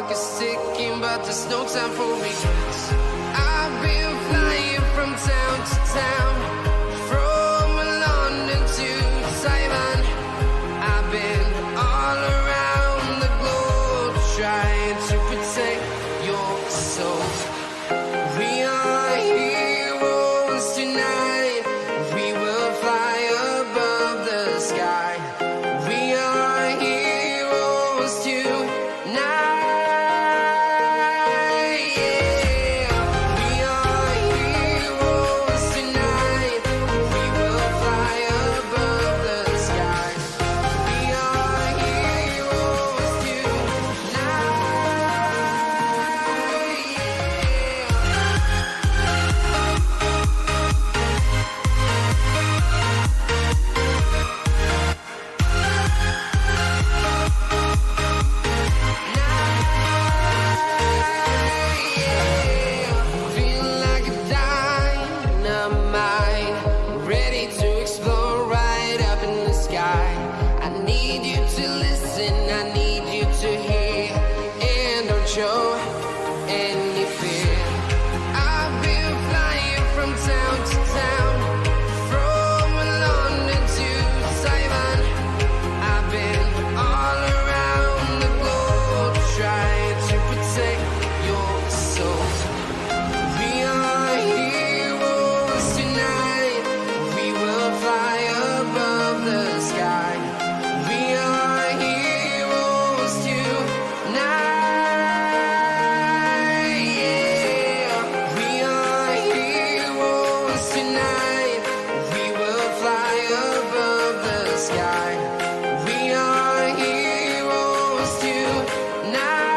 clock is ticking, but there's no time for regrets. I've been flying from town to town, from London to Taiwan. I've been all around the globe trying to protect your soul. We are heroes tonight. We will fly above the sky. We are heroes tonight. Yeah. We are heroes tonight. We will fly above the sky. We are heroes tonight. Feel like a dynamite, ready to explode right up in the sky. I need you to listen, I need you to hear, and don't show any fear. I've been flying from town to town, from London to Taiwan. I've been all around the globe trying to protect your soul. We are heroes tonight. We will fly above the sky. We are heroes tonight. Yeah. We are heroes tonight. We will fly above the sky. We are heroes tonight.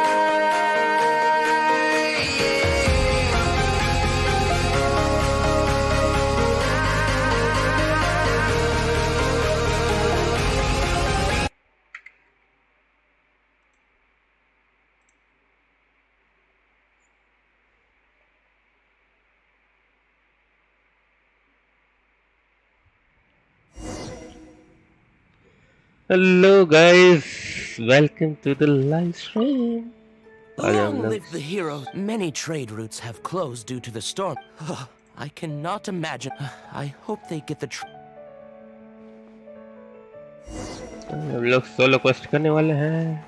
Hello guys, welcome to the live stream. आज हम Long लोग live the hero. Many trade routes have closed due to the storm. I cannot imagine. I hope they get the हम लोग solo quest करने वाले हैं.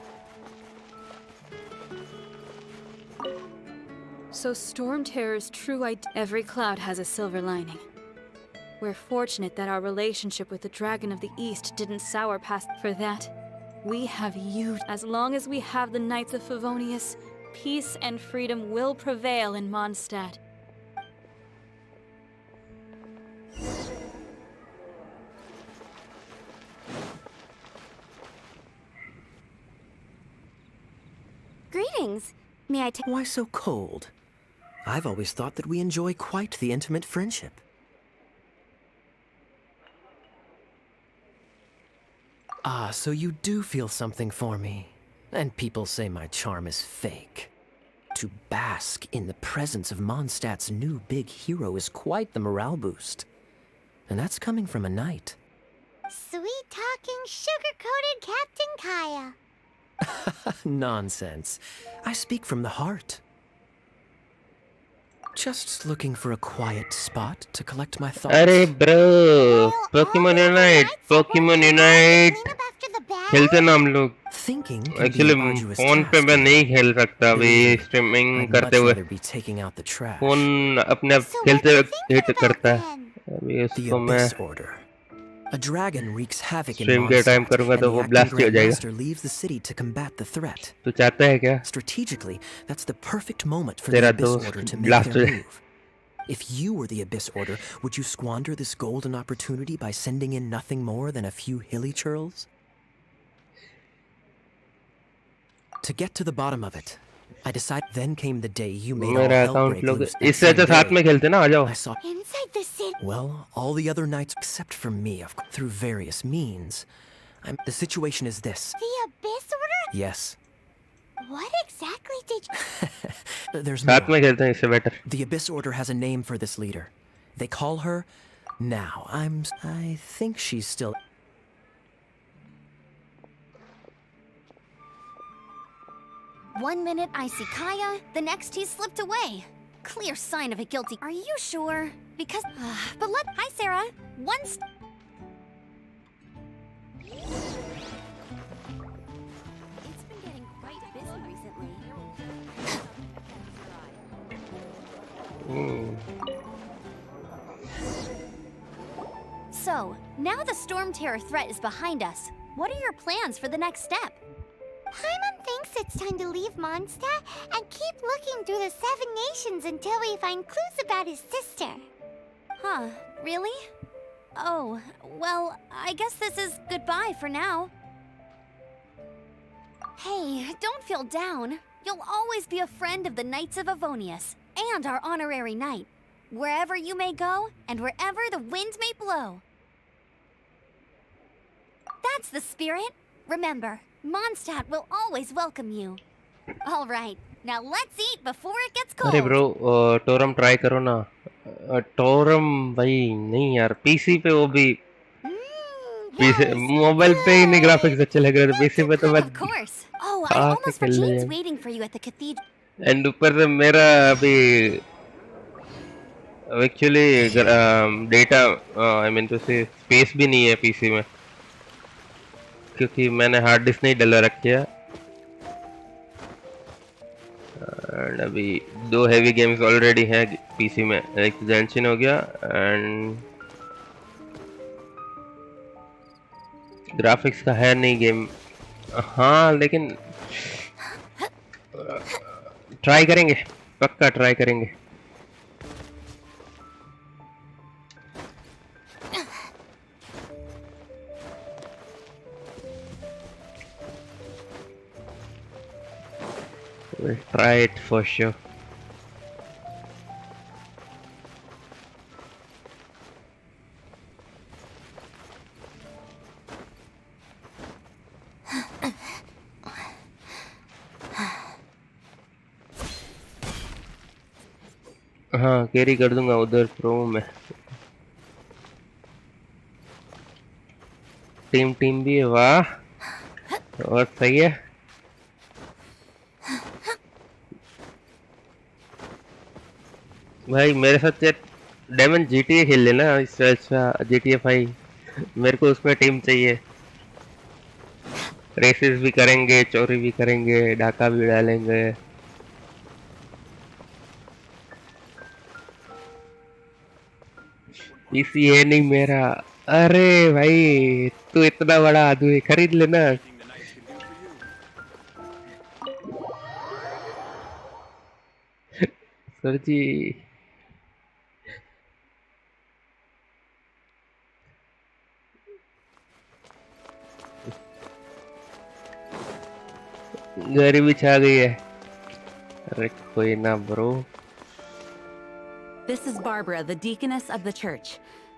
So Storm Terror's true every cloud has a silver lining. We're fortunate that our relationship with the Dragon of the East didn't sour past for that. We have you. As long as we have the Knights of Favonius, peace and freedom will prevail in Mondstadt. Greetings. May I take... Why so cold? I've always thought that we enjoy quite the intimate friendship. Ah, so you do feel something for me. And people say my charm is fake. To bask in the presence of Mondstadt's new big hero is quite the morale boost. And that's coming from a knight. Sweet-talking, sugar-coated Captain Kaya. Nonsense. I speak from the heart. Just looking for a quiet spot to collect my thoughts. अरे bro, Pokemon Unite, Pokemon Unite खेलते ना हम लोग. Thinking can be Actually an arduous phone पे task. मैं नहीं खेल सकता अभी Believe me, स्ट्रीमिंग I'd करते much हुए. rather be taking out the trash. Phone अपने आप So what खेलते do you वक्त think हिट about करता है. then? अभी The उसको मैं Abyss Order. A dragon wreaks havoc in stream के टाइम Mondstadt, करूंगा and तो the वो acting ब्लास्ट ही हो Grand जाएगा. Master leaves the city to combat the threat. तू चाहता है क्या Strategically, that's the perfect moment for तेरा the Abyss दोस्त Order to make blast their हो जाए. move. If you were the Abyss Order, would you squander this golden opportunity by sending in nothing more than a few hilly churls? To get to the bottom of it, I decided. Then came the day you made all मेरा hell account break लोग loose. And इससे अच्छा someday साथ में खेलते ना. आ जाओ. I saw. Inside the city. Well, all the other knights except for me, of course, through various means. The situation is this. The Abyss Order? Yes. What exactly did you... There's साथ more. में खेलते हैं इससे better. The Abyss Order has a name for this leader. They call her... Now, I think she's still... One minute I see Kaya, the next he's slipped away. Clear sign of a guilty. Are you sure? Because, but let. Hi, Sarah. It's been getting quite busy recently. So, now the Storm Terror threat is behind us. What are your plans for the next step? Paimon thinks it's time to leave Mondstadt and keep looking through the 7 nations until we find clues about his sister. Huh, really? Oh, well, I guess this is goodbye for now. Hey, don't feel down. You'll always be a friend of the Knights of Avonius and our honorary knight. Wherever you may go and wherever the wind may blow. That's the spirit. Remember, Mondstadt will always welcome you. All right, now let's eat before it gets cold. अरे bro टोरम try करो ना टोरम भाई नहीं यार PC पे वो भी PC mobile पे ही नहीं ग्राफिक्स अच्छे लग रहे थे पीसी पे तो मैं Of course. Oh, I almost got James waiting for you at the cathedral. And ऊपर से मेरा अभी एक्चुअली डेटा आई मीन तो से स्पेस भी नहीं है पीसी में क्योंकि मैंने हार्ड डिस्क नहीं डला रखी है एंड अभी 2 हेवी गेम्स ऑलरेडी हैं पीसी में एक जेंशिन हो गया एंड ग्राफिक्स का है नहीं गेम हाँ लेकिन ट्राई करेंगे पक्का ट्राई करेंगे we'll try it for sure. हाँ कैरी कर दूंगा उधर प्रो में टीम भी है वाह और सही है भाई मेरे साथ डायमंड GTA खेल लेना इससे अच्छा GTA 5 मेरे को उसमें टीम चाहिए रेसेस भी करेंगे चोरी भी करेंगे डाका भी डालेंगे पीसी है नहीं मेरा अरे भाई तू इतना बड़ा आदमी खरीद लेना सर जी गरीबी छा गई है अरे कोई ना bro This is Barbara, the deaconess of the church.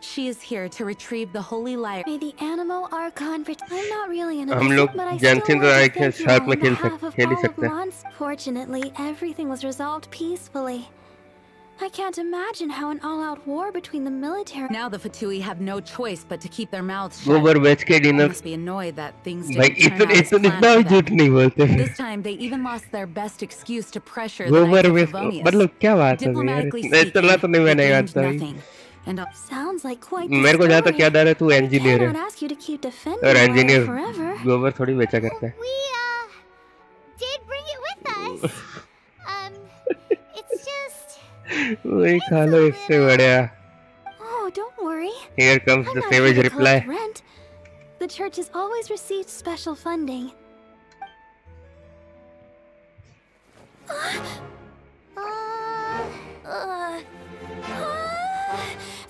She is here to retrieve the holy lyre. May the Animo Archon I'm not really in a हम लोग जेंशिन तो आए के साथ में खेल ही सकते हैं Fortunately, everything was resolved peacefully. I can't imagine how an all-out war between the military. Now the Fatui have no choice but to keep their mouths shut. गोबर बेच के They dinner must be annoyed that things भाई didn't turn out as इतना planned for झूठ them. नहीं बोलते This time they even lost their best excuse to pressure the गोबर Knights बेच of Avonius. मतलब क्या बात है यार Diplomatically इतना तो नहीं speaking, मैंने it कहा gained था nothing. And Sounds like quite the मेरे को जहाँ तक story. याद आ रहा है तू इंजीनियर है Cannot ask you to keep defending और the इंजीनियर lyre forever. गोबर थोड़ी बेचा करता है We did bring it with us. It's just. वही खा लो इससे बढ़िया Oh, don't worry. Here comes I'm the not savage here to reply. collect rent. The church has always received special funding.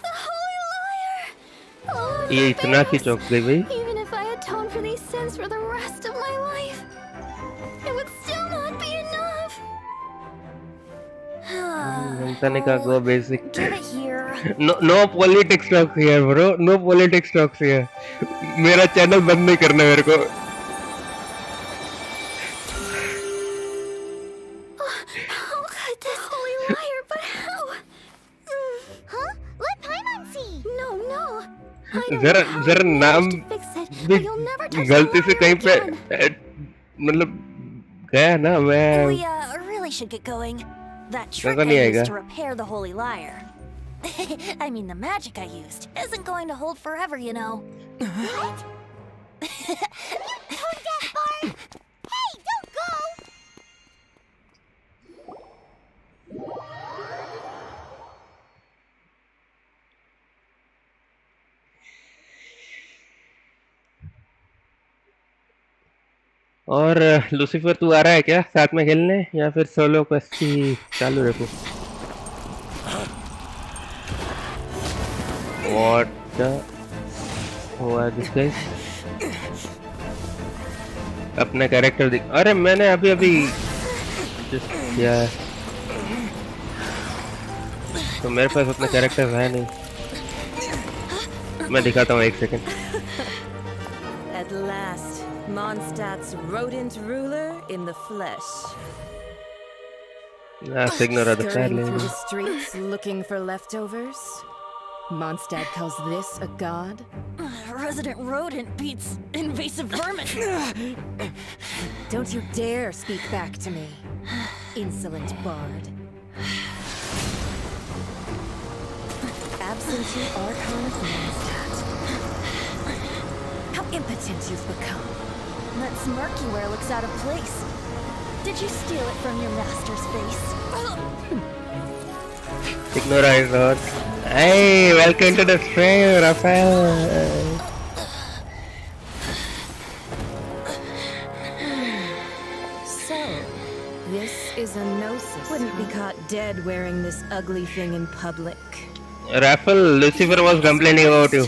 The holy lyre. Oh, ये इतना की चौक गई भाई even if I atone for these sins for the rest of my life, it would still not be enough. जनता ने कहा go basic Get it here. no politics talks here bro no politics talks here मेरा channel बंद नहीं करना मेरे को How could this holy lyre? But how? Huh? Let Paimon see. No. I don't जरा know how जरा you नाम managed to fix it, भी but you'll never touch गलती the से lyre कहीं पे again. मतलब गया ना मैं We really should get going. That trick मजा I नहीं used आएगा to repair the Holy Lyre. I mean, the magic I used isn't going to hold forever, you know. What? Tone deaf, Bard! Hey, don't go! और Lucifer तू आ रहा है क्या साथ में खेलने या फिर सोलो क्वेस्ट ही चालू रखूं What the हुआ दिस गाइस अपना कैरेक्टर दिख अरे मैंने अभी अभी जस्ट किया है तो मेरे पास उतना कैरेक्टर है नहीं मैं दिखाता हूँ एक second At last, Mondstadt's rodent ruler in the flesh. Ignore the Scurrying fair through lady. the streets looking for leftovers? Mondstadt calls this a god? Resident rodent beats invasive vermin. Don't you dare speak back to me, insolent bard. Absentee Archon of Mondstadt. How impotent you've become. That smirky wear looks out of place. Did you steal it from your master's face? Ignore I thought. Hey, welcome to the stream, Rafael. So, this is a gnosis. Wouldn't be caught dead wearing this ugly thing in public. Rafael, Lucifer was complaining about you.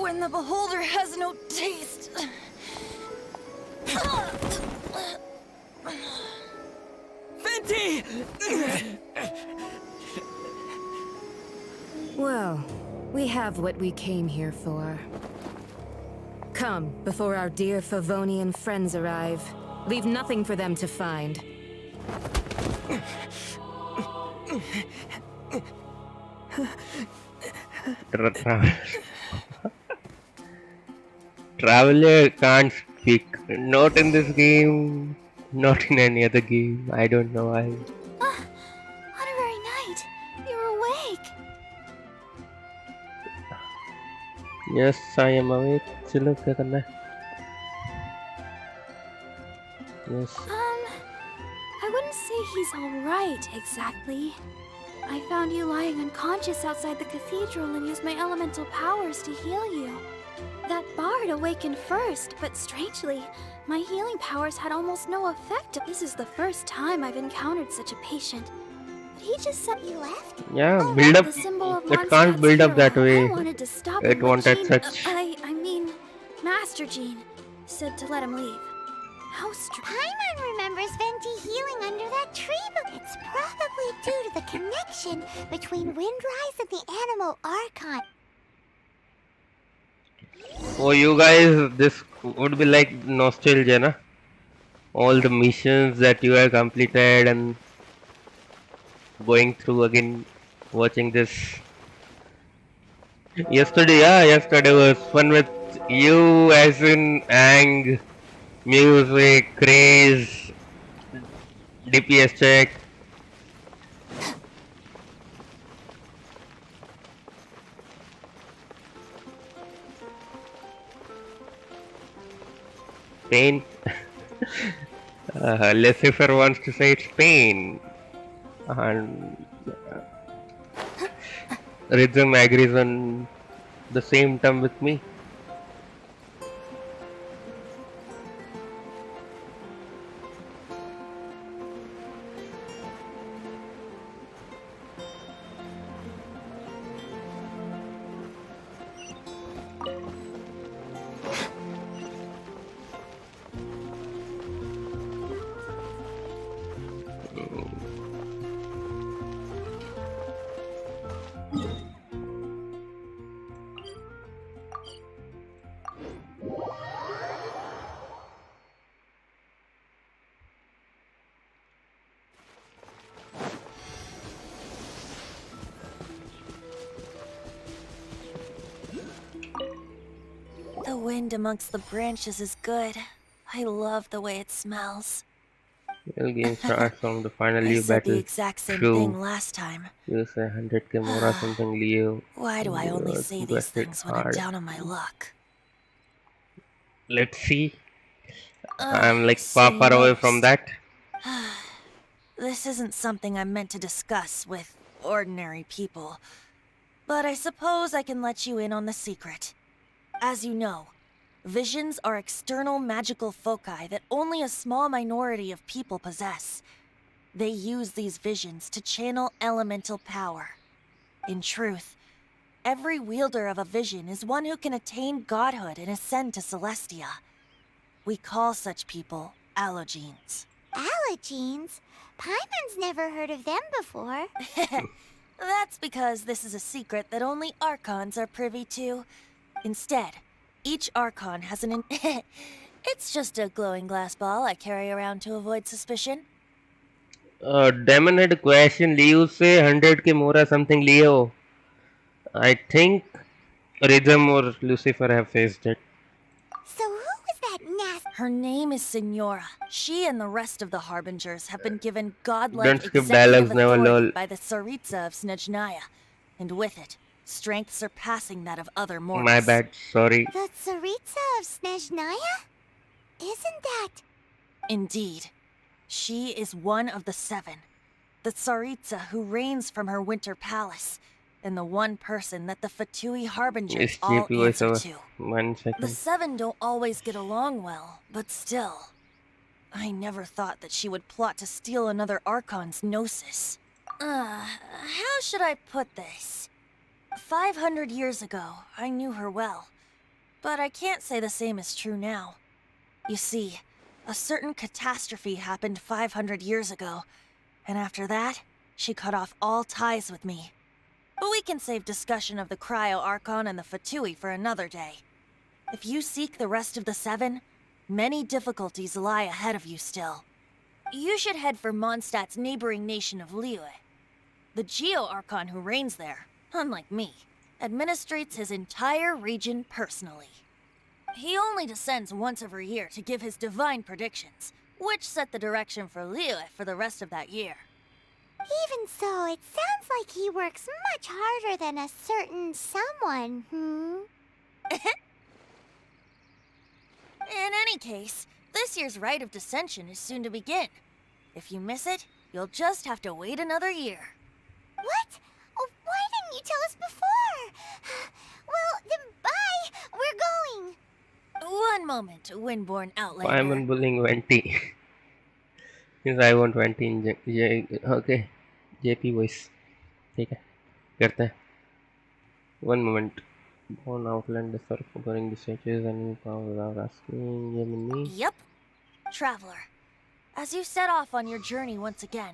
When the beholder has no taste. Well, we have what we came here for. Come, before our dear Favonian friends arrive. Leave nothing for them to find. Traveler can't speak. Not in this game. Not in any other game. I don't know why. What a very night. You're awake. Yes, I am awake. चलो क्या करना है? Yes. I wouldn't say he's alright, exactly. I found you lying unconscious outside the cathedral and used my elemental powers to heal you. That bard awakened first, but strangely, my healing powers had almost no effect. This is the first time I've encountered such a patient. But he just said you left? Yeah, Oh, build up. the symbol of It can't Mondstadt's build up hero. that way. I wanted to stop It him, but wanted Jean- such. I mean, Master Jean said to let him leave. How strange. Paimon remembers Venti healing under that tree, but it's probably due to the connection between Windrise and the Animal Archon. For you guys, this would be like nostalgia, na? All the missions that you have completed and going through again, watching this. Yesterday was fun with you, as in Ang, music, craze, DPS check. Pain. Lucifer wants to say it's pain. And Rhythm agrees on the same term with me. The wind amongst the branches is good. I love the way it smells. Well, game starts from the final I Leo said the battle. exact same True. thing last time. You say 100k more or something Leo. Why do I only Leo say these invested things when I'm hard. down on my luck? Let's see. I'm like So far you far away from noticed. that. This isn't something I'm meant to discuss with ordinary people, but I suppose I can let you in on the secret. As you know, visions are external magical foci that only a small minority of people possess. They use these visions to channel elemental power. In truth, every wielder of a vision is one who can attain godhood and ascend to Celestia. We call such people allogenes. Allergenes? Paimon's never heard of them before. That's because this is a secret that only Archons are privy to. Instead, each Archon has an It's just a glowing glass ball I carry around to avoid suspicion. Demon had a question. Leo say 100k more or something Leo. I think Rhythm or Lucifer have faced it. So who was that nasty? Her name is Signora. She and the rest of the Harbingers have been given godlike Don't skip executive dialogues, never authority lol. by the Tsaritsa of Snezhnaya, and with it, strength surpassing that of other mortals. My bad, sorry. The Tsaritsa of Snezhnaya? Isn't that... Indeed. She is one of the seven. The Tsaritsa who reigns from her winter palace, and the one person that the Fatui Harbingers Yes, all JP answer voiceover. to. 1 The second. seven don't always get along well, but still. I never thought that she would plot to steal another Archon's Gnosis. How should I put this? 500 years ago, I knew her well. But I can't say the same is true now. You see, a certain catastrophe happened 500 years ago, and after that, she cut off all ties with me. But we can save discussion of the Cryo Archon and the Fatui for another day. If you seek the rest of the seven, many difficulties lie ahead of you still. You should head for Mondstadt's neighboring nation of Liyue. The Geo Archon who reigns there, unlike me, administrates his entire region personally. He only descends once every year to give his divine predictions, which set the direction for Liyue for the rest of that year. Even so, it sounds like he works much harder than a certain someone, In any case, this year's Rite of Descension is soon to begin. If you miss it, you'll just have to wait another year. What? Oh, why didn't you tell us before? Well, then bye! We're going! One moment, Windborn Outlander. I'm bullying 20. Yes, I want 20 in okay. JP voice. ठीक है करते हैं. One moment. Born Outlander for covering the stretches and you power without asking Gemini. Yep. Traveler, as you set off on your journey once again,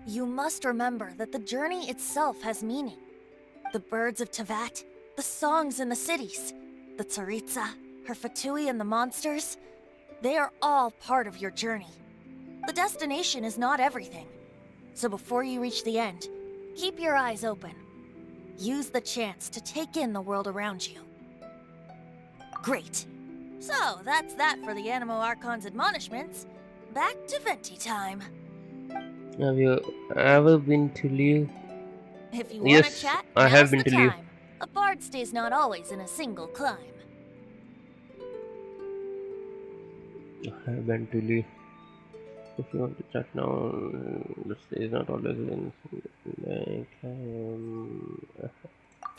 you must remember that the journey itself has meaning. The birds of Tevat, the songs in the cities, the Tsaritsa, her Fatui and the monsters, they are all part of your journey. The destination is not everything. So before you reach the end, keep your eyes open. Use the chance to take in the world around you. Great. So, that's that for the Animo Archon's admonishments. Back to Venti time. Have you ever been to Leo? If you want Yes, to chat, I have now's been the to Leo. time. A bard stays not always in a single climb. I have been to Leo. If you want to chat now, the stay is not always in. Like,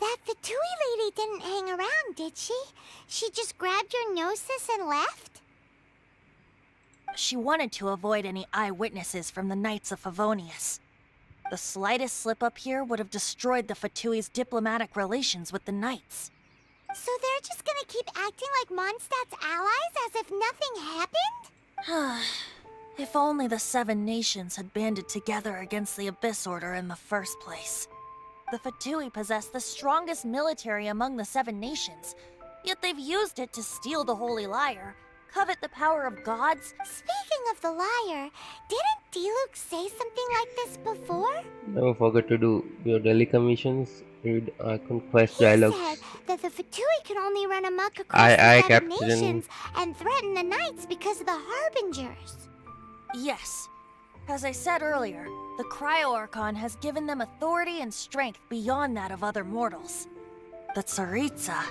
That Fatui lady didn't hang around, did she? She just grabbed your gnosis and left? She wanted to avoid any eyewitnesses from the Knights of Favonius. The slightest slip up here would have destroyed the Fatui's diplomatic relations with the Knights. So they're just gonna keep acting like Mondstadt's allies as if nothing happened? If only the Seven Nations had banded together against the Abyss Order in the first place. The Fatui possess the strongest military among the Seven Nations, yet they've used it to steal the Holy Lyre, covet the power of gods. Speaking of the lyre, didn't Diluc say something like this before? Don't forget to do your daily commissions. Read Icon Quest He dialogues. said that the Fatui can only run amok across I the Seven captain. Nations and threaten the Knights because of the Harbingers. Yes, As I said earlier, the Cryo Archon has given them authority and strength beyond that of other mortals. The Tsaritsa.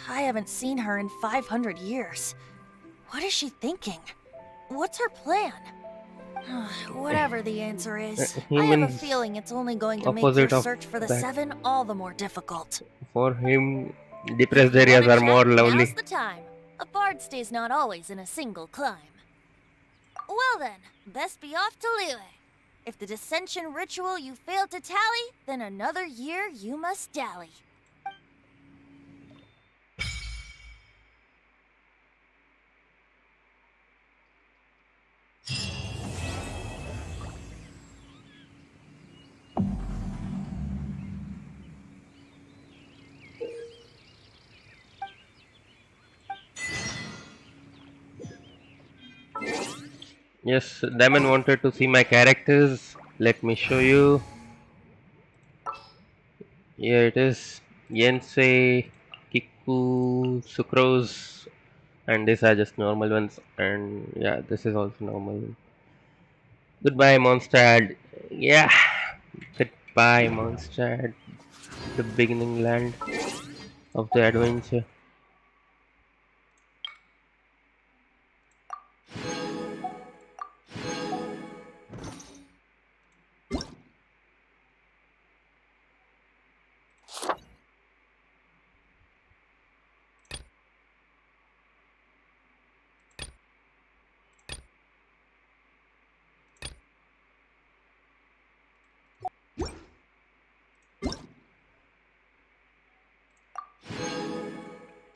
I haven't seen her in 500 years. What is she thinking? What's her plan? Whatever the answer is, I have a Humans feeling it's only going to make your opposite of search for the that. Seven all the more difficult. For him, If depressed you areas wanna are more chat, lovely. now's the time. A bard stays not always in a single climb. Well then, best be off to Liyue. If the dissension ritual you failed to tally, then another year you must dally. Yes, Damon wanted to see my characters. Let me show you. Here it is. Yensei, Kiku, Sucrose, and these are just normal ones. And yeah, this is also normal. Goodbye, Mondstadt. Yeah, goodbye, Mondstadt. The beginning land of the adventure.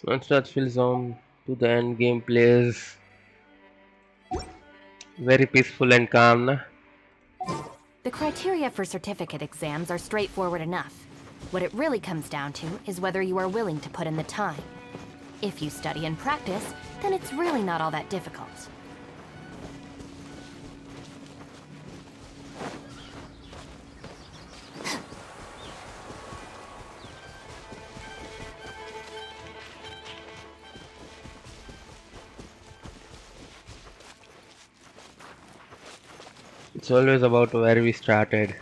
Mondstadt feels on to the end game players. Very peaceful and calm, na? The criteria for certificate exams are straightforward enough. What it really comes down to is whether you are willing to put in the time. If you study and practice, then it's really not all that difficult. It's always about where we started.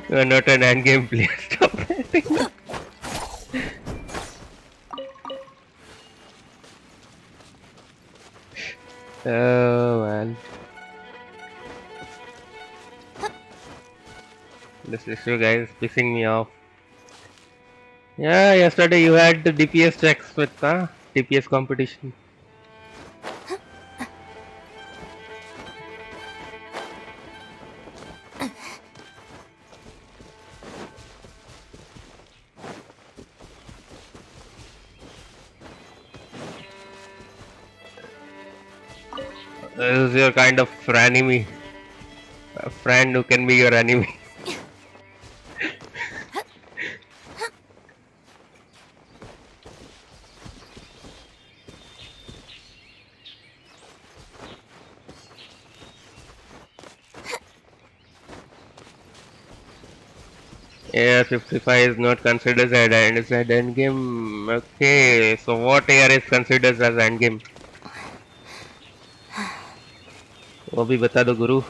You are not an endgame player. Stop it. Oh man. This issue guy is pissing me off. Yeah, yesterday you had the DPS checks with DPS competition. This is your kind of frenemy. A friend who can be your enemy. AR 55 is not considered as an endgame. Okay, so what AR is considered as endgame? वो भी बता दो गुरु.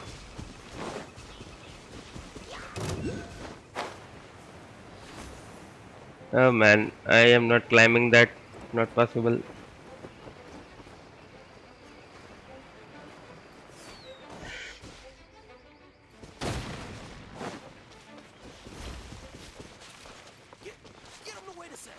Oh man, I am not climbing that. Not possible. Get him to wait a sec.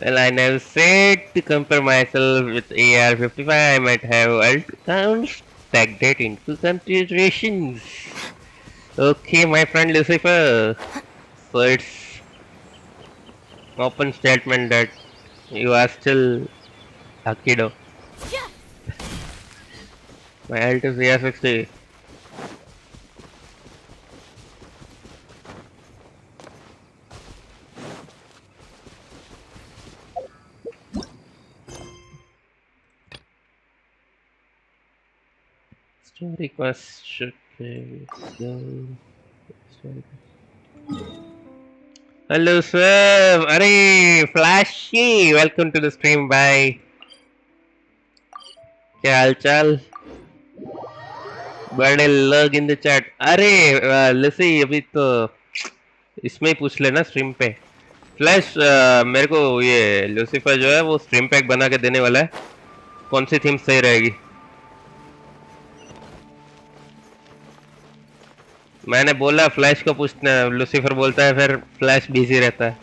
Well, I never said to compare myself with AR-55. I might have alt counts. Take that into considerations. Okay, my friend Lucifer. So it's open statement that you are still a kiddo. My alt is AR-60. Story quest. Okay, let's go. Story quest. Hello sir, अरे Flashy, welcome to the stream भाई। क्या हालचाल? बड़े लोग in the chat. अरे लसी, अभी तो इसमें ही पूछ लेना स्ट्रीम पे। फ्लैश, मेरे को ये लूसीफर जो है वो स्ट्रीम पैक बना के देने वाला है। कौन सी थीम सही रहेगी? मैंने बोला फ्लैश को पूछना, लूसीफर बोलता है फिर फ्लैश बिजी रहता है।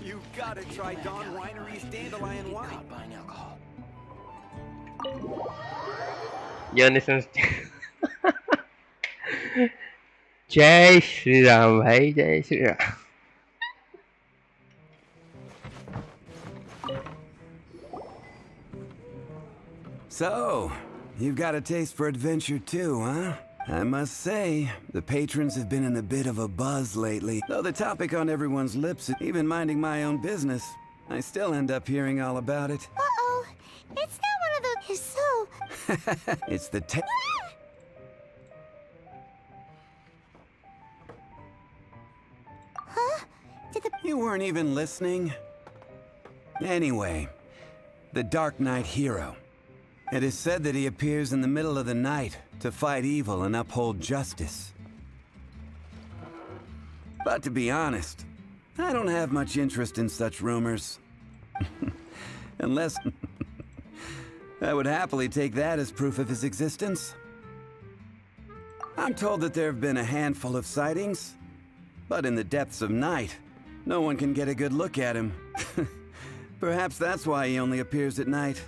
You gotta try Dawn Winery's Dandelion Wine. Buying alcohol. जय श्री राम भाई, जय Shri Ram. So, you've got a taste for adventure too, huh? I must say, the patrons have been in a bit of a buzz lately. Though the topic on everyone's lips, even minding my own business, I still end up hearing all about it. Uh-oh. It's not one of those... So... It's the Huh? Did the... You weren't even listening? Anyway, the Dark Knight hero. It is said that he appears in the middle of the night to fight evil and uphold justice. But to be honest, I don't have much interest in such rumors. Unless... I would happily take that as proof of his existence. I'm told that there have been a handful of sightings, but in the depths of night, no one can get a good look at him. Perhaps that's why he only appears at night.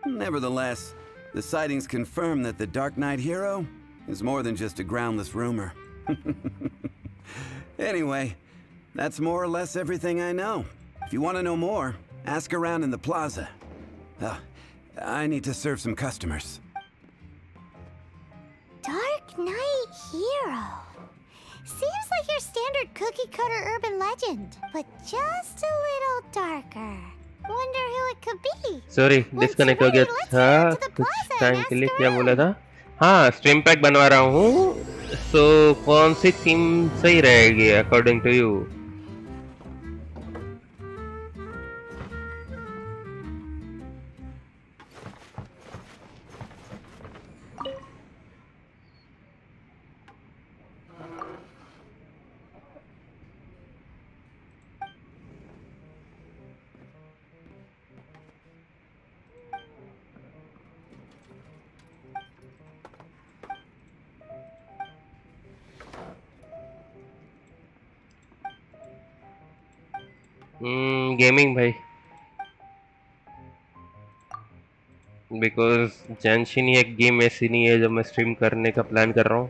Nevertheless, the sightings confirm that the Dark Knight hero is more than just a groundless rumor. Anyway, that's more or less everything I know. If you want to know more, ask around in the plaza. I need to serve some customers. Dark Knight hero. Seems like your standard cookie-cutter urban legend, but just a little darker. Wonder who it could be. Sorry, disconnect हो गया था कुछ time के लिए। क्या बोला था? हाँ, स्ट्रीम पैक बनवा रहा हूँ। सो कौन सी थीम सही रहेगी अकॉर्डिंग टू यू? गेमिंग भाई, बिकॉज जेंशिन ही एक गेम ऐसी नहीं है जो मैं स्ट्रीम करने का प्लान कर रहा हूँ।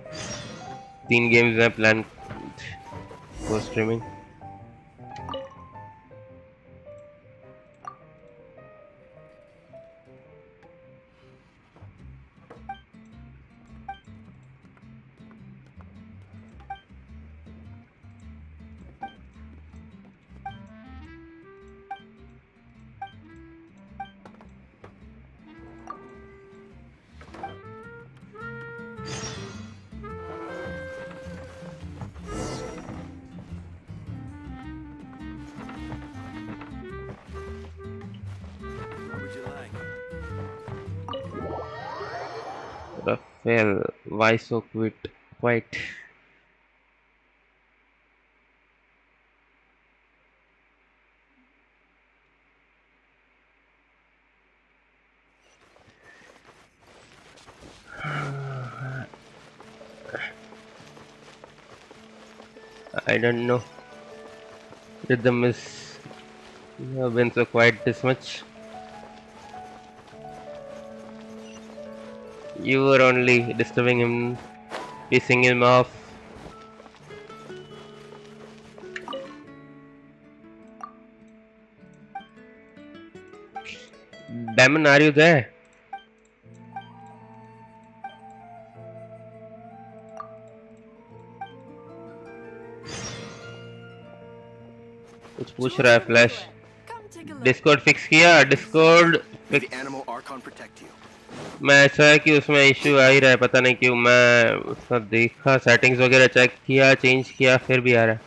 3 गेम्स हैं plan for streaming. Raphael, why so quiet? I don't know. Rhythm is have been so quiet this much. You were only disturbing him, pissing him off. Damon, are you there? कुछ पूछ रहा है flash. Discord fix किया? Discord fix. मैं ऐसा है कि उसमें इश्यू आ ही रहा है, पता नहीं क्यों। मैं उसका देखा, सेटिंग्स वगैरह चेक किया, चेंज किया, फिर भी आ रहा है।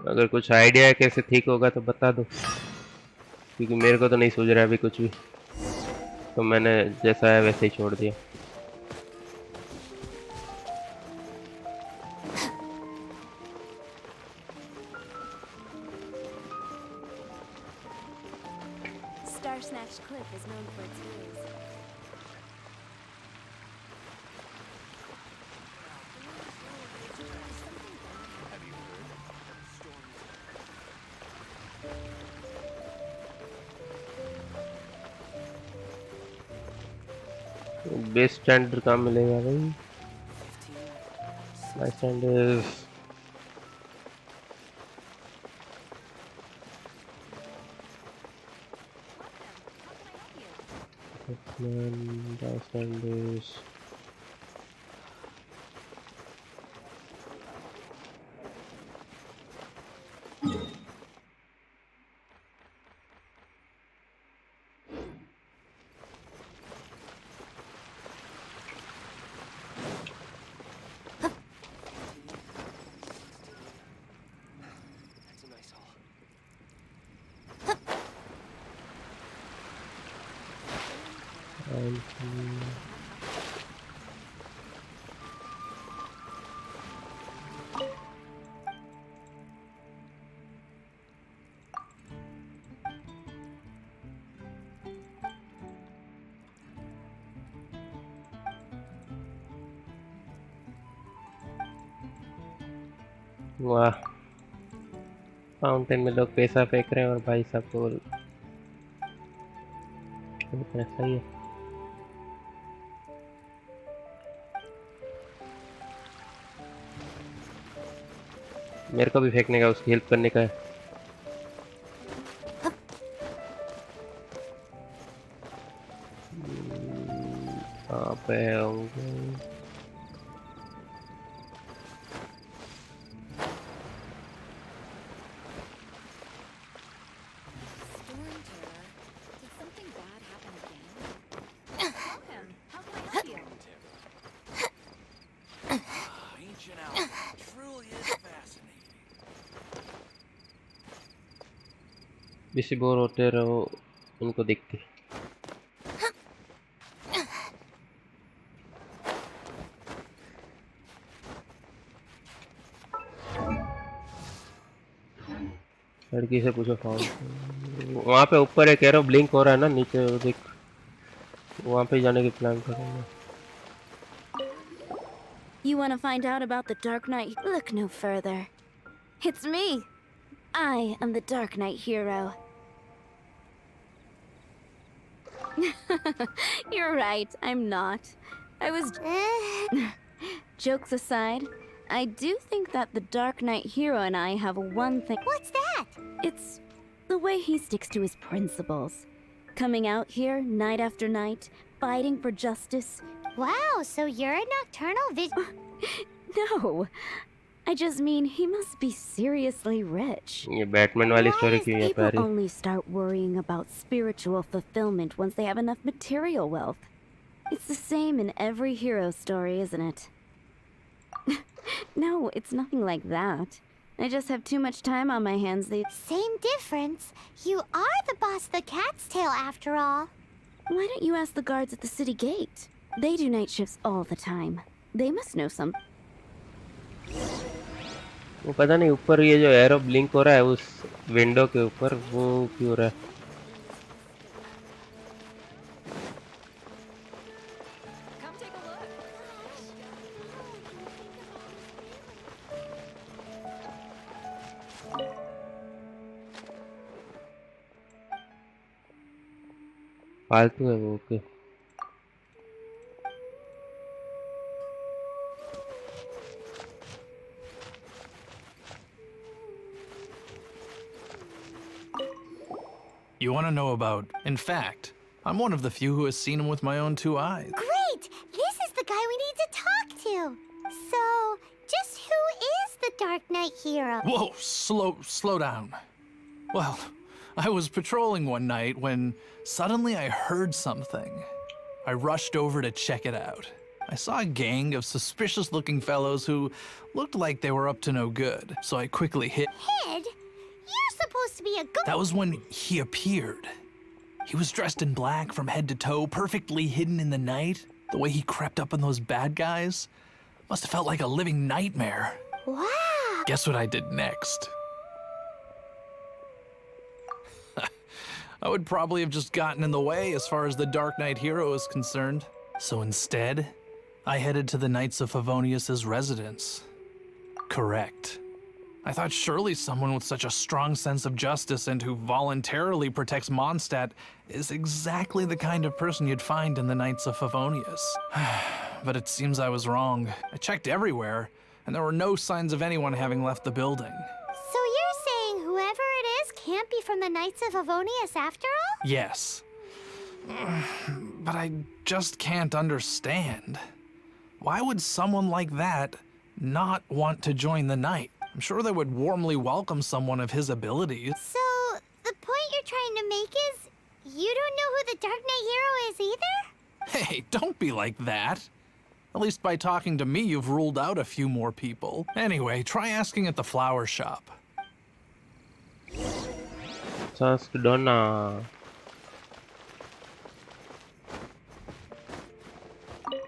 अगर कुछ आइडिया है कैसे ठीक होगा तो बता दो, क्योंकि मेरे को तो नहीं सूझ रहा है अभी कुछ भी, तो मैंने जैसा है वैसे ही छोड़ दिया। Star Snatch Cliff is known for its views. Base standard कहाँ मिलेगा भाई? माय स्टैंडर्ड स्टैंडर्ड वाह, फाउंटेन में लोग पैसा फेंक रहे हैं और भाई साहब को ऐसा ही है। मेरे को भी फेंकने का, उसकी हेल्प करने का है। कहाँ पे होंगे? बेसी बोर होते रहो उनको देख के। लड़की से पूछो फाउंटेन वहाँ पे ऊपर एक एरो ब्लिंक हो रहा है ना नीचे, वो देख, वहाँ पे जाने की प्लान करेंगे। You want to find out about the Dark Knight? Look no further. It's me. I am the Dark Knight hero. You're right, I'm not. I was... Jokes aside, I do think that the Dark Knight hero and I have one thing. What's that? It's the way he sticks to his principles. Coming out here night after night, fighting for justice. Wow, so you're a nocturnal No, I just mean he must be seriously rich. ये Batman वाली story क्यों है People प्यारी? only start worrying about spiritual fulfillment once they have enough material wealth. It's the same in every hero story, isn't it? No, it's nothing like that. I just have too much time on my hands these... Same difference. You are the boss of the Cat's Tail after all. Why don't you ask the guards at the city gate? They do night shifts all the time. They must know some... वो पता नहीं ऊपर ये जो arrow blink हो रहा है उस विंडो के ऊपर, वो क्यों हो रहा है? फालतू है वो। Okay You want to know about... In fact, I'm one of the few who has seen him with my own two eyes. Great! This is the guy we need to talk to. So, just who is the Dark Knight hero? Whoa, slow down. Well, I was patrolling one night when suddenly I heard something. I rushed over to check it out. I saw a gang of suspicious-looking fellows who looked like they were up to no good, so I quickly hid. Hid? You're supposed to be a good. That was when he appeared. He was dressed in black from head to toe, perfectly hidden in the night. The way he crept up on those bad guys must have felt like a living nightmare. Wow. Guess what I did next? I would probably have just gotten in the way as far as the Dark Knight hero is concerned. So instead, I headed to the Knights of Favonius' residence. Correct. I thought surely someone with such a strong sense of justice and who voluntarily protects Mondstadt is exactly the kind of person you'd find in the Knights of Favonius. But it seems I was wrong. I checked everywhere, and there were no signs of anyone having left the building. So you're saying whoever it is can't be from the Knights of Favonius after all? Yes. But I just can't understand. Why would someone like that not want to join the Knight? I'm sure they would warmly welcome someone of his abilities. So, the point you're trying to make is you don't know who the Dark Knight hero is either? Hey, don't be like that. At least by talking to me, you've ruled out a few more people. Anyway, try asking at the flower shop. Ask Donna.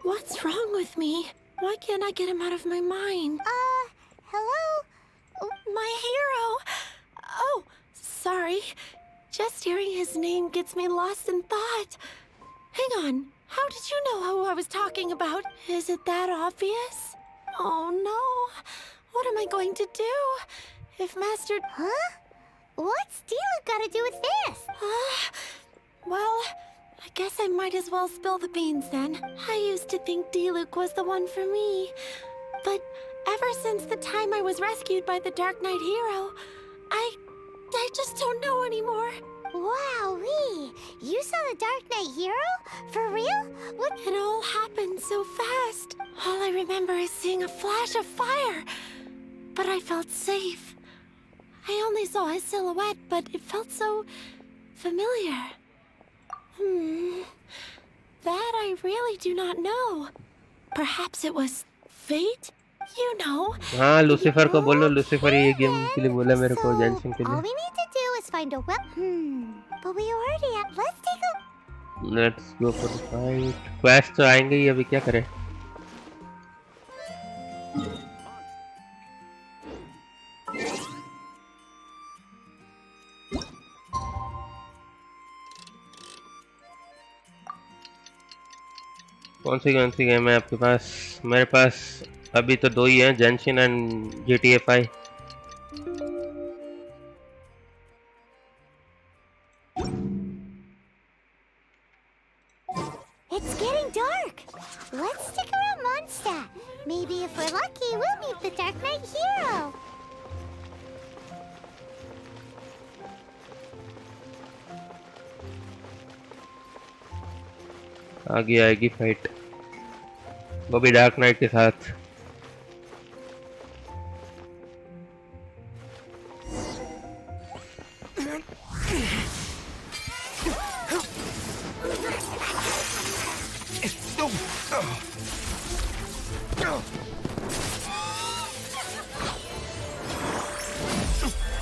What's wrong with me? Why can't I get him out of my mind? Hello? My hero! Oh, sorry. Just hearing his name gets me lost in thought. Hang on. How did you know who I was talking about? Is it that obvious? Oh no. What am I going to do? If Master... Huh? What's Diluc got to do with this? Well, I guess I might as well spill the beans then. I used to think Diluc was the one for me. But ever since the time I was rescued by the Dark Knight hero, I just don't know anymore. Wowee! You saw the Dark Knight hero? For real? What? It all happened so fast. All I remember is seeing a flash of fire. But I felt safe. I only saw his silhouette, but it felt so familiar. That I really do not know. Perhaps it was fate? You know. हाँ Lucifer को बोलो Lucifer ये game के लिए बोला मेरे को जेंशिन के All लिए. we need to do is find a But we already have. Let's take a. Let's go for the fight. Quest तो आएंगे ही अभी क्या करें? कौन सी गेम है आपके पास? मेरे पास अभी तो दो ही हैं, जेंशिन and GTA 5. It's getting dark. Let's stick around Mondstadt. Maybe if we're lucky, we'll meet the Dark Knight hero. आगे आएगी फाइट, वो भी डार्क नाइट के साथ.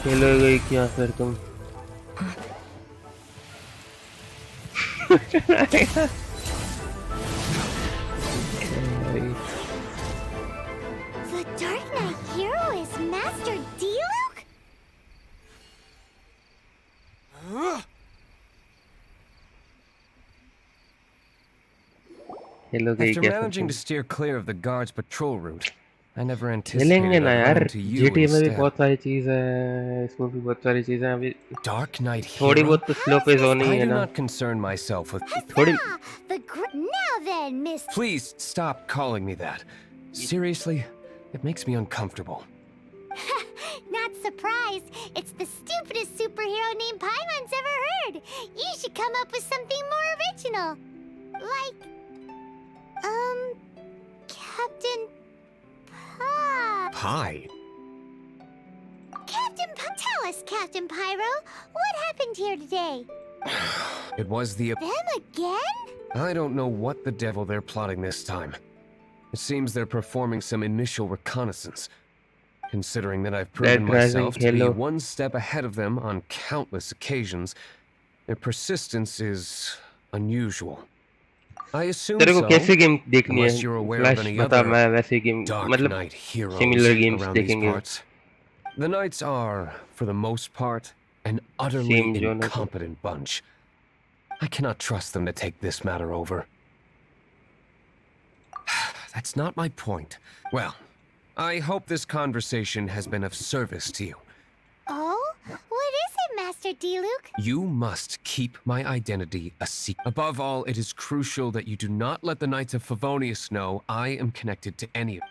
खेलो गई क्या फिर तुम? The Dark Knight hero is Master Diluc? खेलो गई After क्या managing to फिर steer clear of the guard's patrol route, I never तुम? anticipated खेलेंगे ना I'd यार, run into you GTA में भी instead. बहुत सारी चीज है, इसमें भी बहुत सारी चीजें हैं अभी. Dark Knight थोड़ी hero? बहुत तो स्लो पेस होनी I है do ना. not concern myself with... थोड़ी Now then, Miss. Please stop calling me that. Seriously, it makes me uncomfortable. Not surprised. It's the stupidest superhero name Paimon's ever heard. You should come up with something more original. Like, Captain Pie? Tell us, Captain Pyro, what happened here today? It was the... Them again? I don't know what the devil they're plotting this time. It seems they're performing some initial reconnaissance. Considering that I've proven Red Rising myself to be Halo. one step ahead of them on countless occasions, their persistence is unusual. I assume तेरे को so, कैसी game देखनी unless you're है aware of flash any बता, other मैं वैसे game Dark मतलब Knight heroes similar games around these देखेंगे parts. The Knights are, for the most part, an utterly same जो ना तो incompetent bunch. I cannot trust them to take this matter over. That's not my point. Well, I hope this conversation has been of service to you. Oh? What is it, Master D-Luke? You must keep my identity a secret. Above all, it is crucial that you do not let the Knights of Favonius know I am connected to any of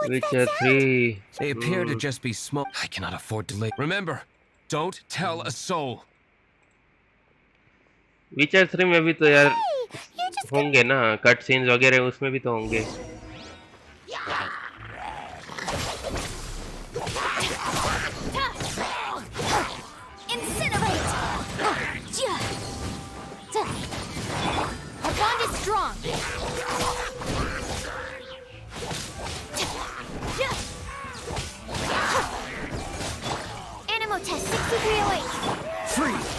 Witcher 3 They appear to just be small. I cannot afford to live. Remember, don't tell a soul. विचर 3 में भी तो यार होंगे ना cut scenes वगैरह, उसमें भी तो होंगे. Incinerate! Our bond is strong. Animo test 6308. Freeze!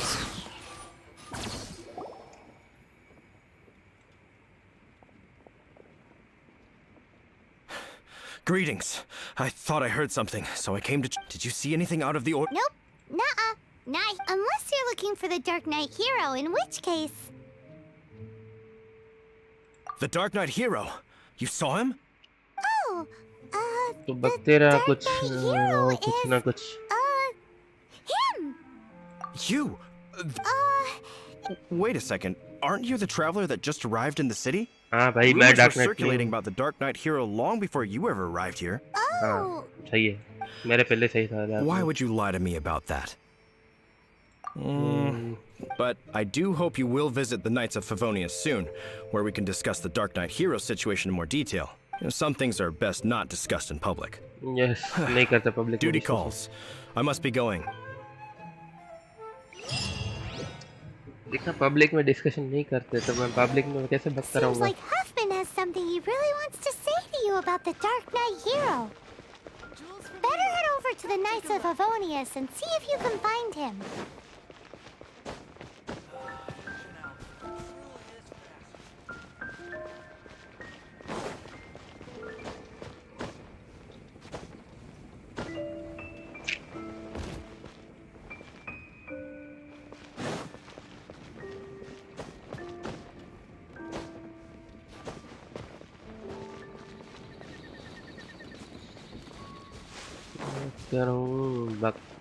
Greetings. I thought I heard something, so I came to... Did you see anything out of the order? Nope. Nuh-uh. Not unless you're looking for the Dark Knight hero, in which case... The Dark Knight hero? You saw him? Oh, तो बकते रहा कुछ hero कुछ ना कुछ. him! You? Wait a second. Aren't you the traveler that just arrived in the city? हाँ भाई, मैं Rumors were dark night circulating about the Dark Knight hero long before you ever arrived here. Oh, सही है, मेरे पहले सही था. Why would you lie to me about that? But I do hope you will visit the Knights of Favonius soon, where we can discuss the Dark Knight hero situation in more detail. You know, some things are best not discussed in public. Yes, नहीं करता public. Duty calls. I must be going. देखा, public में discussion नहीं करते तो मैं public में कैसे बकता seems रहूंगा. like Huffman has something he really wants to say to you about the Dark Knight hero. Better head over to the Knights of Avonius and see if you can find him.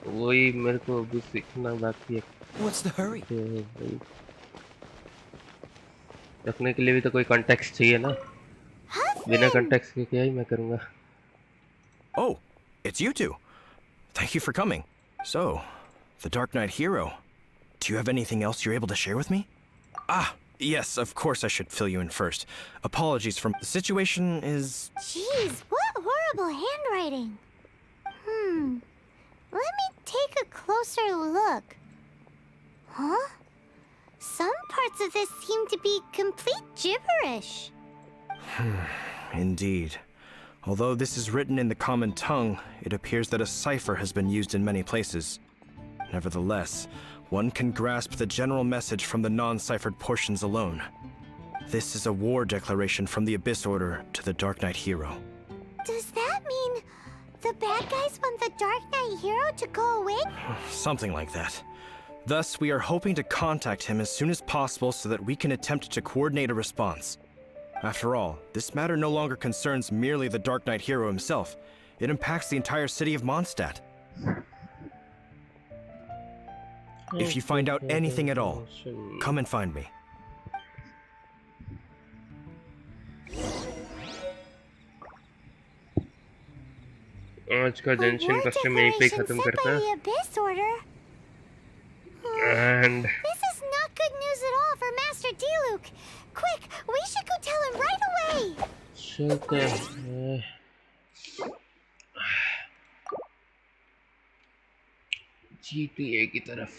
वही मेरे को अभी सीखना बाकी है. What's the hurry? रखने के लिए भी तो कोई कॉन्टेक्स्ट चाहिए ना. बिना कॉन्टेक्स्ट के क्या ही मैं करूँगा. Oh, it's you two. Thank you for coming. So, the Dark Knight hero. Do you have anything else you're able to share with me? Ah, yes, of course I should fill you in first. Apologies from... The situation is... Jeez, what horrible handwriting. Let me take a closer look. Huh? Some parts of this seem to be complete gibberish. Indeed. Although this is written in the common tongue, it appears that a cipher has been used in many places. Nevertheless, one can grasp the general message from the non-ciphered portions alone. This is a war declaration from the Abyss Order to the Dark Knight hero. Does that mean the bad guys want the Dark Knight hero to go away? Something like that. Thus, we are hoping to contact him as soon as possible so that we can attempt to coordinate a response. After all, this matter no longer concerns merely the Dark Knight hero himself. It impacts the entire city of Mondstadt. If you find out anything at all, come and find me. आज का जेंशिन का stream यहीं पे खत्म करता है. Abyss Order. And This is not good news at all for Master D-Luke. Quick, we should go tell him right away. चलते हैं. GTA की तरफ।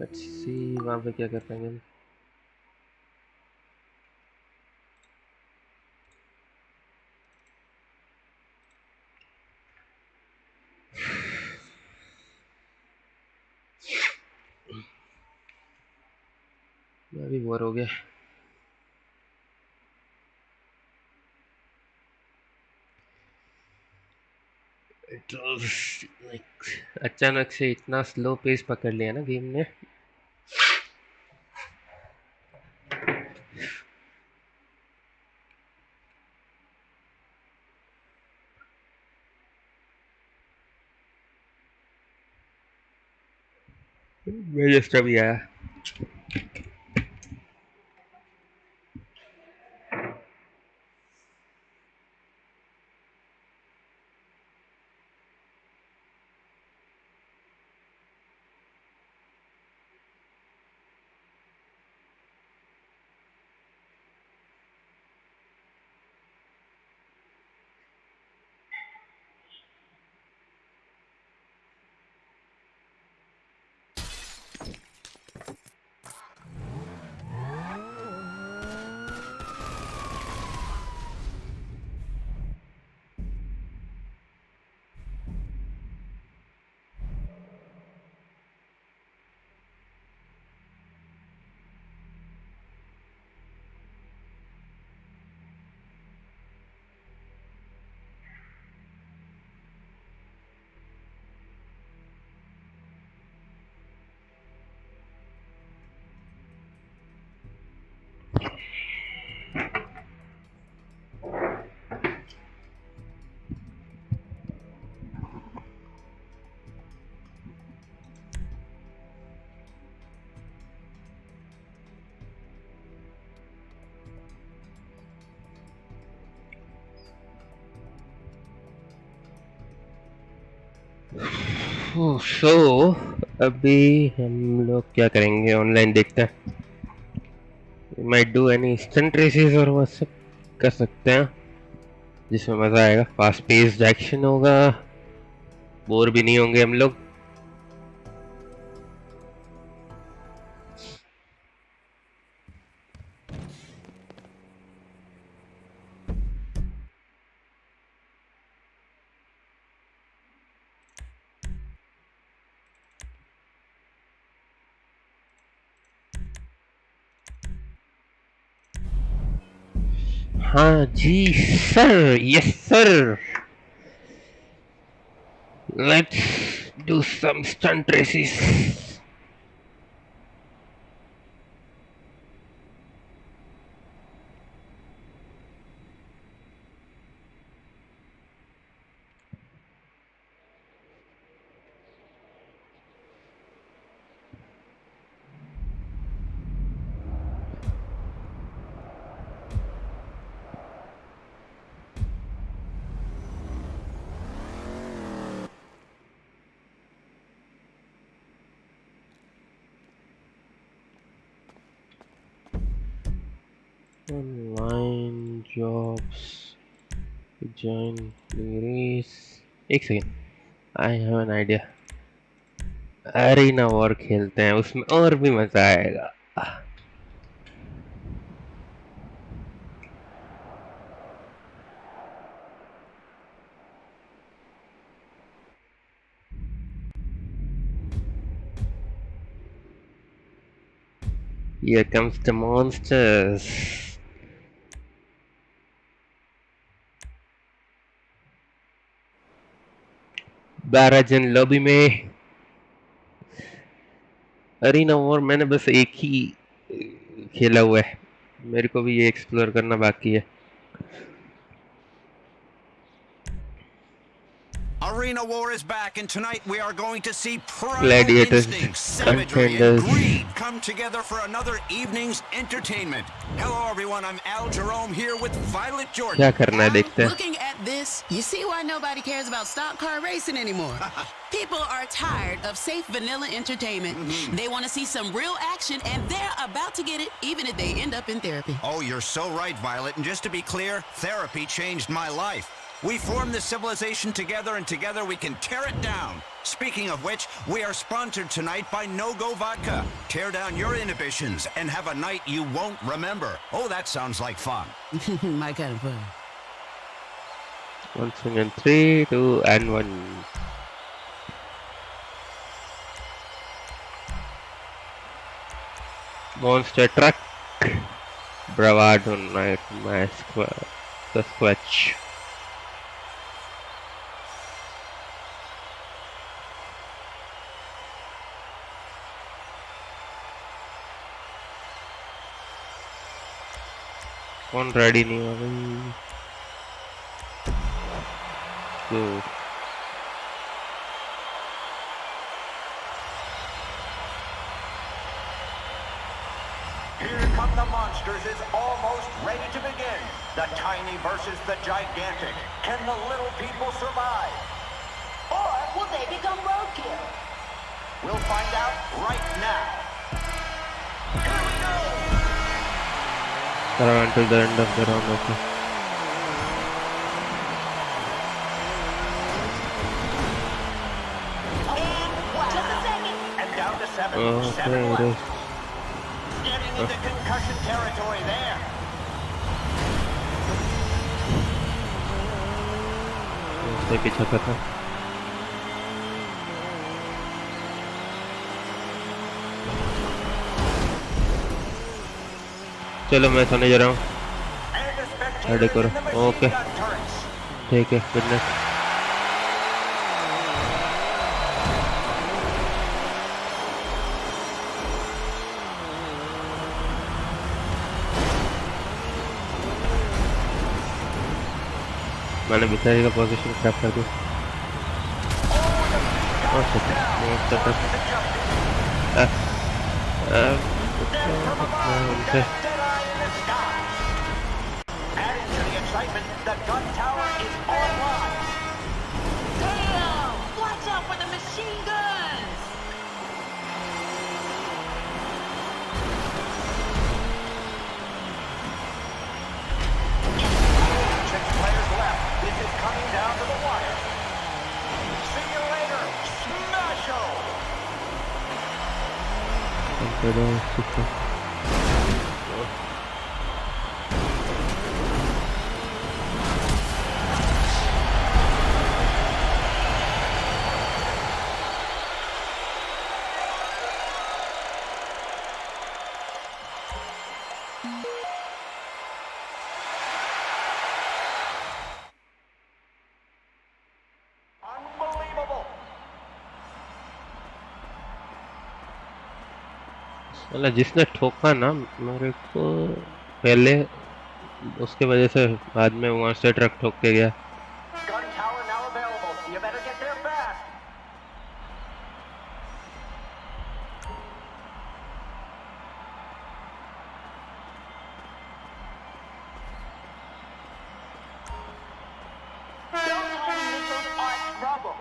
लेट्स सी वहाँ पे क्या कर पाएंगे हम। मैं भी बोर हो गया। It was like अचानक से इतना स्लो पेस पकड़ लिया ना गेम ने। मैं जस्ट अभी आया। सो अभी हम लोग क्या करेंगे, ऑनलाइन देखते हैं। Might do any instant races और वो सब कर सकते हैं जिसमें मज़ा आएगा। फास्ट पेस्ड एक्शन होगा, बोर भी नहीं होंगे हम लोग। हाँ जी sir, yes sir, let's do some stunt races. Online jobs, join degrees। एक second, I have an idea. Arena war खेलते हैं, उसमें और भी मजा आएगा। Here comes the monsters। 12 जन लॉबी में। अरीना वॉर मैंने बस एक ही खेला हुआ है, मेरे को भी ये एक्सप्लोर करना बाकी है। Arena War is back, and tonight we are going to see primal Gladiators, instincts, savagery, and contenders greed come together for another evening's entertainment. Hello, everyone. I'm Al Jerome here with Violet Jordan. क्या करना है देखते हैं। Looking at this, you see why nobody cares about stock car racing anymore. People are tired of safe vanilla entertainment. They want to see some real action, and they're about to get it, even if they end up in therapy. Oh, you're so right, Violet. And just to be clear, therapy changed my life. We formed this civilization together, and together we can tear it down. Speaking of which, we are sponsored tonight by No Go Vodka. Tear down your inhibitions and have a night you won't remember. Oh, that sounds like fun. My kind of fun. Once again, 3, 2, and 1. Monster truck. Bravado night mask. The squatch. कौन ready नहीं हुआ भाई तो Here come the monsters is almost ready to begin. The tiny versus the gigantic. Can the little people survive? Or will they become roadkill? We'll find out right now. Here we go! Until the end of the round, okay. And down to 7. Okay, 7 it is. Getting into concussion territory there. उससे पीछा का था चलो मैं सोने जा रहा हूँ रेडी करो ओके ठीक है गुड नाइट मैंने बिचारी का पोजीशन खराब कर दिया Adding to the excitement, the gun tower is online. Damn! Watch out for the machine guns! Six players left. This is coming down to the wire. See you later, Smash-O! मतलब जिसने ठोका ना मेरे को पहले उसके वजह से बाद में वहां से ट्रक ठोक के गया Gun tower now available. You better get there fast. Those homing missiles are trouble.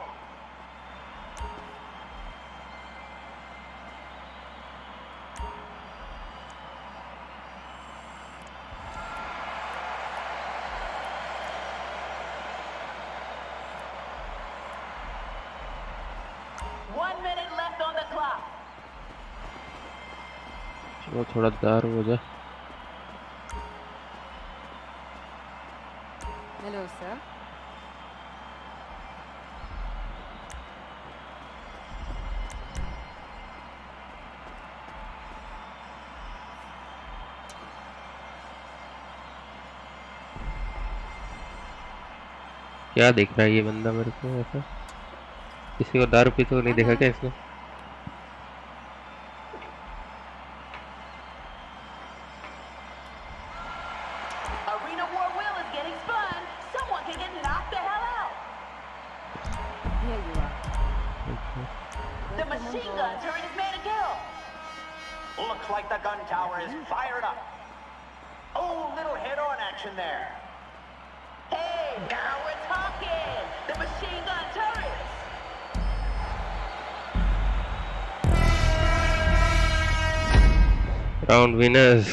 चलो थोड़ा दार हो जा Hello, sir. क्या देख रहा है ये बंदा मेरे को ऐसा किसी को दारू पीते हुए नहीं देखा क्या इसने Arena War Wheel is getting spun. Someone can get knocked the hell out. Here you are. The machine gun turret is made a kill. Looks like the gun tower is fired up. Oh, little head-on action there. Hey, now we're talking. The machine gun turrets. round winners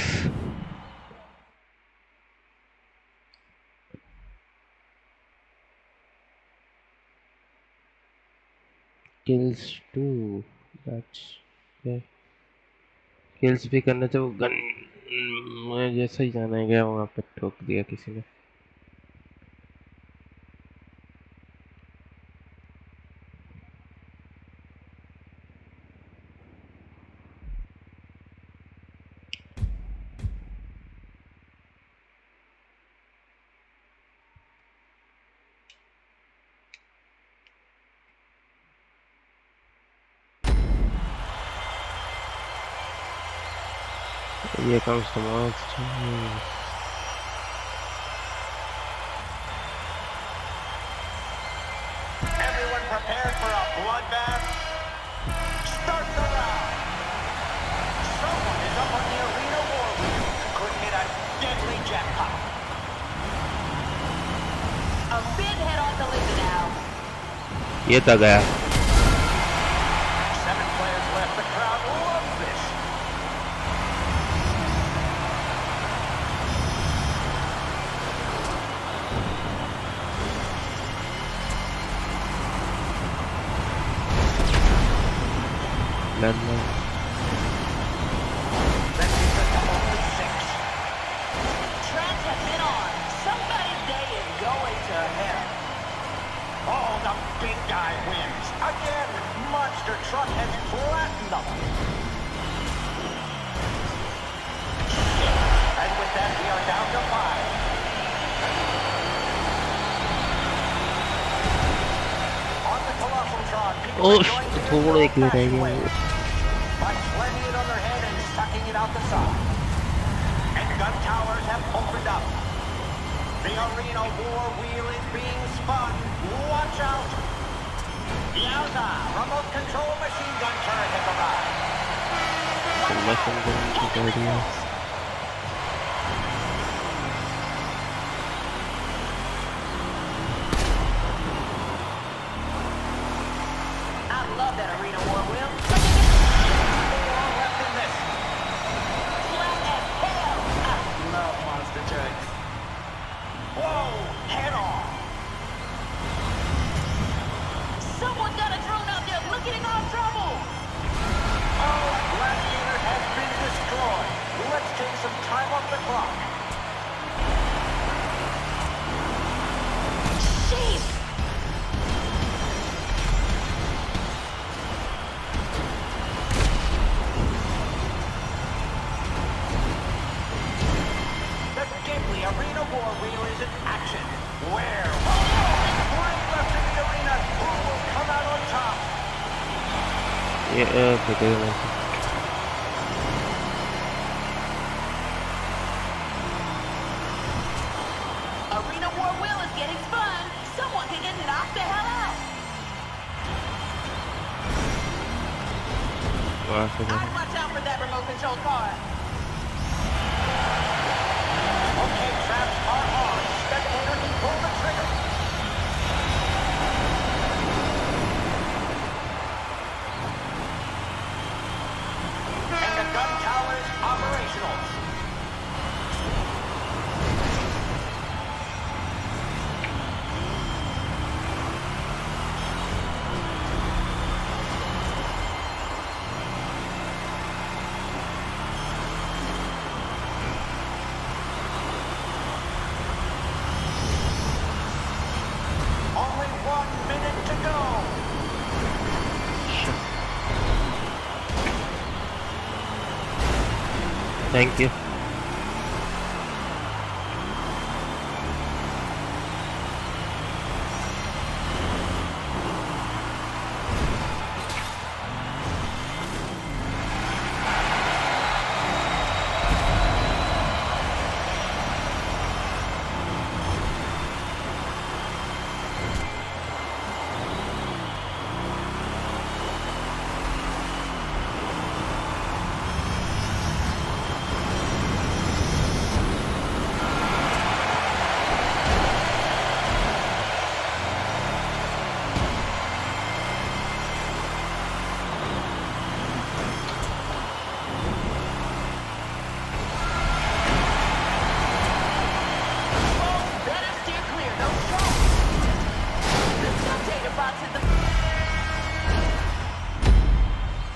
kills too. That's okay. Kills भी करना था वो gun मैं जैसे ही जाने गया वहाँ पे ठोक दिया किसी ने. Here comes the monster. Everyone prepared for a bloodbath? Start the round! Someone is up on the arena war wheel and could hit a deadly jackpot. A big head on collision now. ये तो गया. 7 players left. The crowd loves this. Landmine. Tracks have been on. Somebody's day is going to hell. Oh, the big guy wins. Again, Monster Truck has flattened them. And with that, we are down to 5. On the Colossal Tron, people Oh, are going to थोड़ा एक minute रह गया. by slamming it on their head and sucking it out the side. And gun towers have opened up. The arena war wheel is being spun. Watch out! Yowza! Remote control machine gun turret has arrived. Machine gun की कर दिया. I love that arena war wheel. More left in this. Flat as hell. I love monster trucks. Whoa! Head on! Someone got a drone out there looking in our trouble. Oh, Gladiator has been destroyed. Let's take some time off the clock. Jeez. The deadly arena war wheel is in action. Where? Oh, right left in the arena. Who will come out on top? ये पकड़ना. Arena war wheel is getting spun. Someone can get knocked the hell out. वहाँ से I'd watch out for that remote control car. Okay, traps are on. Spectator can pull the trigger. And the gun tower is operational. Only 1 minute to go. Thank you.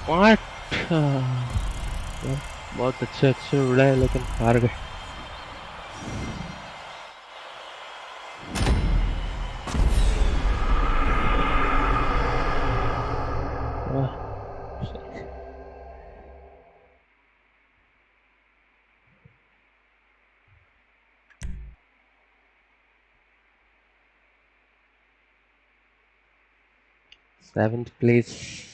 What? बहुत अच्छे अच्छे उड़ाए लेकिन हार गए. Seventh place.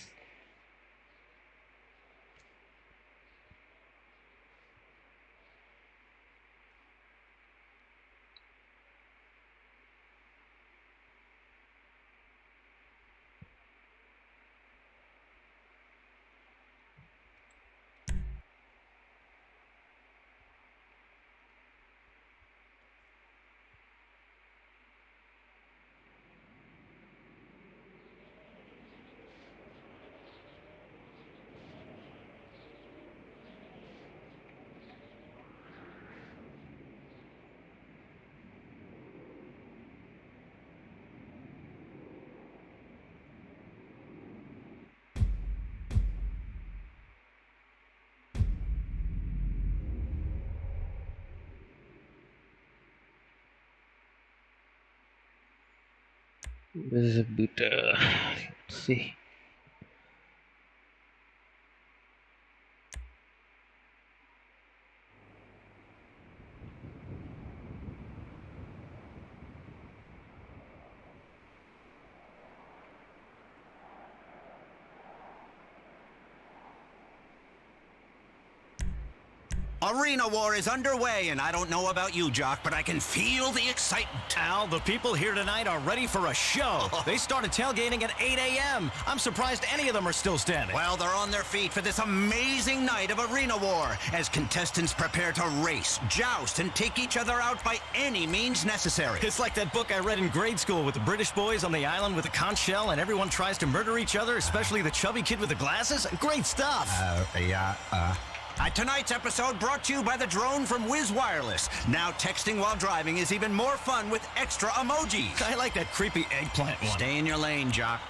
This is a bit. Let's see. Arena War is underway, and I don't know about you, Jock, but I can feel the excitement. Al, the people here tonight are ready for a show. They started tailgating at 8 a.m. I'm surprised any of them are still standing. Well, they're on their feet for this amazing night of Arena War as contestants prepare to race, joust, and take each other out by any means necessary. It's like that book I read in grade school with the British boys on the island with a conch shell and everyone tries to murder each other, especially the chubby kid with the glasses. Great stuff. Tonight's episode brought to you by the drone from Wiz Wireless. Now texting while driving is even more fun with extra emojis. I like that creepy eggplant one. Stay in your lane, Jock.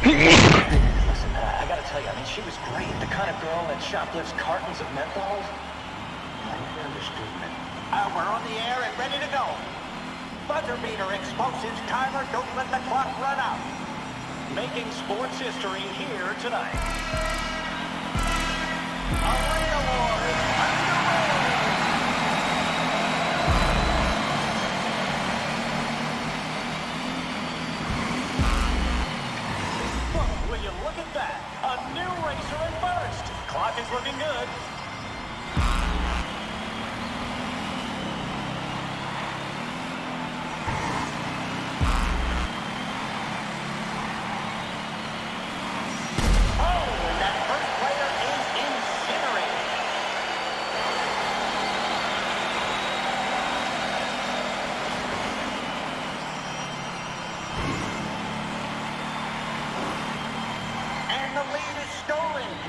Listen, I gotta tell you, I mean, she was great. The kind of girl that shoplifts cartons of menthols. I never understood men. We're on the air and ready to go. Buzzer beater, explosives, timer, don't let the clock run out. Making sports history here tonight. Arena War is underway! Will you look at that? A new racer in first. Clock is looking good.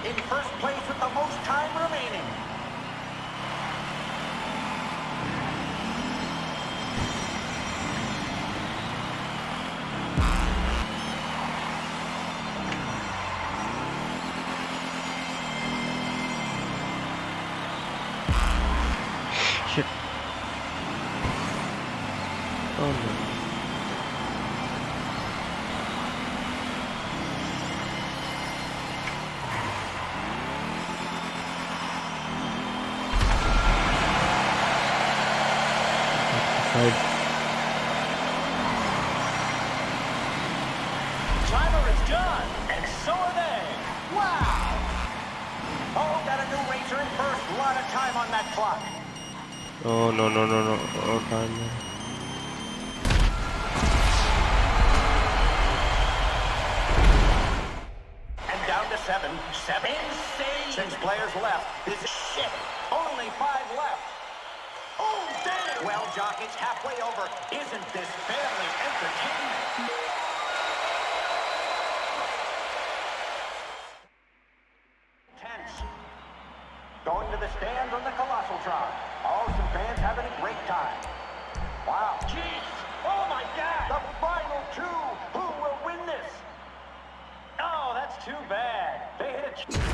In first place with the most time remaining. Shit. Oh no. Driver is done, and so are they. Wow! Oh, got a new racer in first. A lot of time on that clock. Oh no no no no! Oh time. And down to 7. Insane! 6 players left. This is shit. Only 5 left. Oh, damn! Well, Jock, it's halfway over. Isn't this family entertainment? Tense. Going to the stands on the Colossal Tron. Some fans having a great time. Wow. Jeez! Oh my God! The final 2! Who will win this? Oh, that's too bad. They hit a...